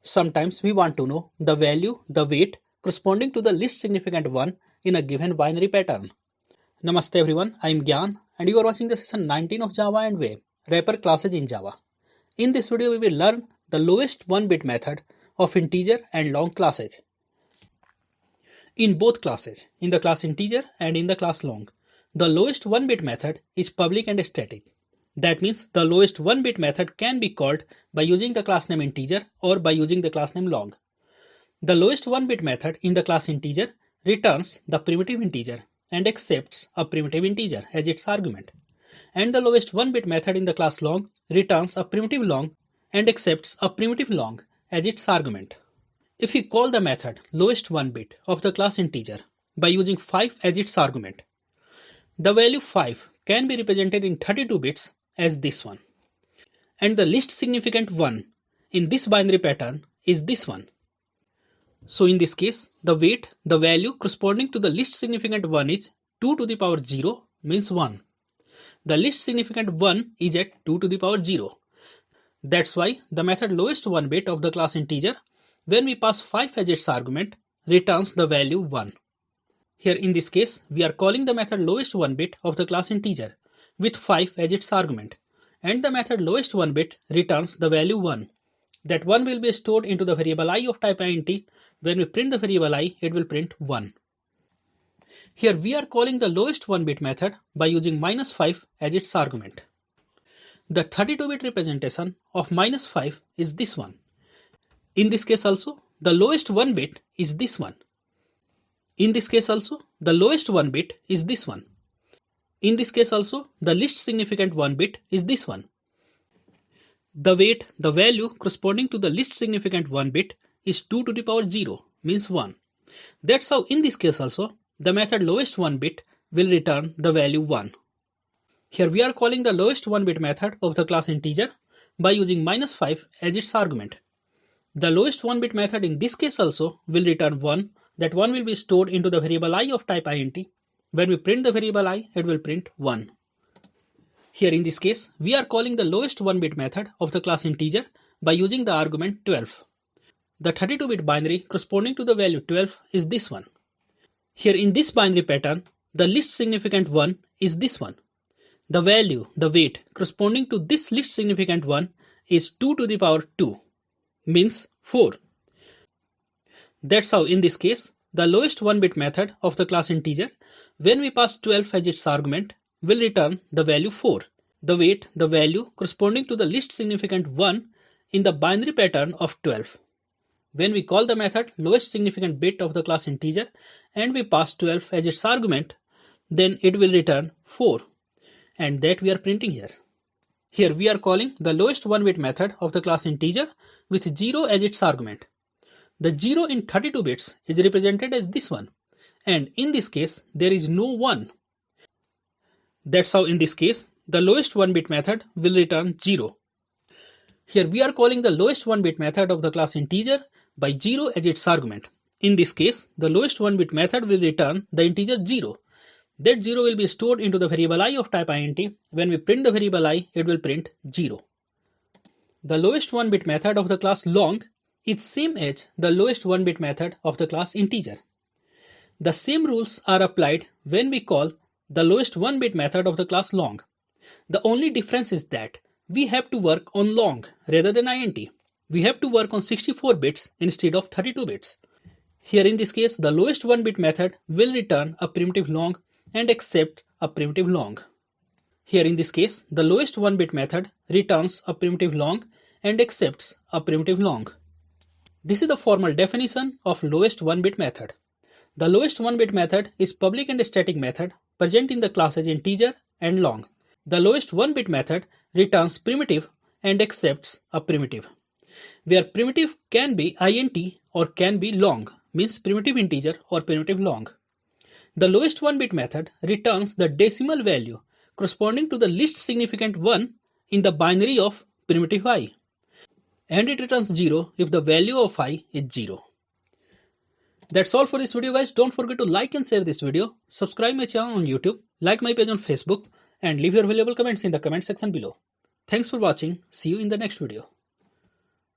Sometimes we want to know the value, the weight corresponding to the least significant one in a given binary pattern. Namaste everyone, I am Gyan and you are watching the session 19 of Java and Web, wrapper classes in Java. In this video we will learn the lowest 1-bit method of integer and long classes. In both classes, in the class integer and in the class long, the lowest 1-bit method is public and static. That means the lowest 1-bit method can be called by using the class name integer or by using the class name long. The lowest 1-bit method in the class integer returns the primitive integer and accepts a primitive integer as its argument. And the lowest 1-bit method in the class long returns a primitive long and accepts a primitive long as its argument. If we call the method lowest 1 bit of the class integer by using 5 as its argument, the value 5 can be represented in 32 bits as this one. And the least significant one in this binary pattern is this one. So in this case, the weight, the value corresponding to the least significant one is 2 to the power 0 means 1. The least significant one is at 2 to the power 0. That's why the method lowest 1 bit of the class integer, when we pass 5 as its argument, returns the value 1. Here in this case, we are calling the method lowest 1 bit of the class integer with 5 as its argument, and the method lowest 1 bit returns the value 1. That 1 will be stored into the variable I of type int. When we print the variable I, it will print 1. Here we are calling the lowest 1 bit method by using -5 as its argument. The 32-bit representation of -5 is this one. In this case also, the lowest 1 bit is this one. In this case also, the lowest 1 bit is this one. In this case also, the least significant 1 bit is this one. The weight, the value corresponding to the least significant 1 bit is 2 to the power 0 means 1. That's how in this case also, the method lowest 1 bit will return the value 1. Here we are calling the lowest 1 bit method of the class integer by using -5 as its argument. The lowest 1 bit method in this case also will return 1. That 1 will be stored into the variable I of type int. When we print the variable I, it will print 1. Here in this case, we are calling the lowest 1 bit method of the class integer by using the argument 12. The 32-bit binary corresponding to the value 12 is this one. Here in this binary pattern, the least significant one is this one. The value, the weight corresponding to this least significant one is 2 to the power 2 means 4. That's how in this case, the lowest 1 bit method of the class integer, when we pass 12 as its argument, will return the value 4. The weight, the value corresponding to the least significant one in the binary pattern of 12. When we call the method lowest significant bit of the class integer and we pass 12 as its argument, then it will return 4. And that we are printing here. Here we are calling the lowest 1 bit method of the class integer with 0 as its argument. The 0 in 32 bits is represented as this one, and in this case there is no 1. That's how in this case the lowest 1 bit method will return 0. Here we are calling the lowest 1 bit method of the class integer by 0 as its argument. In this case, the lowest 1 bit method will return the integer 0. That 0 will be stored into the variable I of type int. When we print the variable I, it will print 0. The lowest 1 bit method of the class long is same as the lowest 1 bit method of the class integer. The same rules are applied when we call the lowest 1 bit method of the class long. The only difference is that we have to work on long rather than int. We have to work on 64 bits instead of 32 bits. Here in this case, the lowest 1 bit method will return a primitive long and accept a primitive long. Here in this case, the lowest 1 bit method returns a primitive long and accepts a primitive long. This is the formal definition of lowest 1 bit method. The lowest 1 bit method is public and static method present in the classes integer and long. The lowest 1 bit method returns primitive and accepts a primitive. Where primitive can be int or can be long, means primitive integer or primitive long. The lowest 1 bit method returns the decimal value corresponding to the least significant one in the binary of primitive I. And it returns 0 if the value of I is 0. That's all for this video guys. Don't forget to like and share this video, subscribe my channel on YouTube, like my page on Facebook, and leave your valuable comments in the comment section below. Thanks for watching. See you in the next video.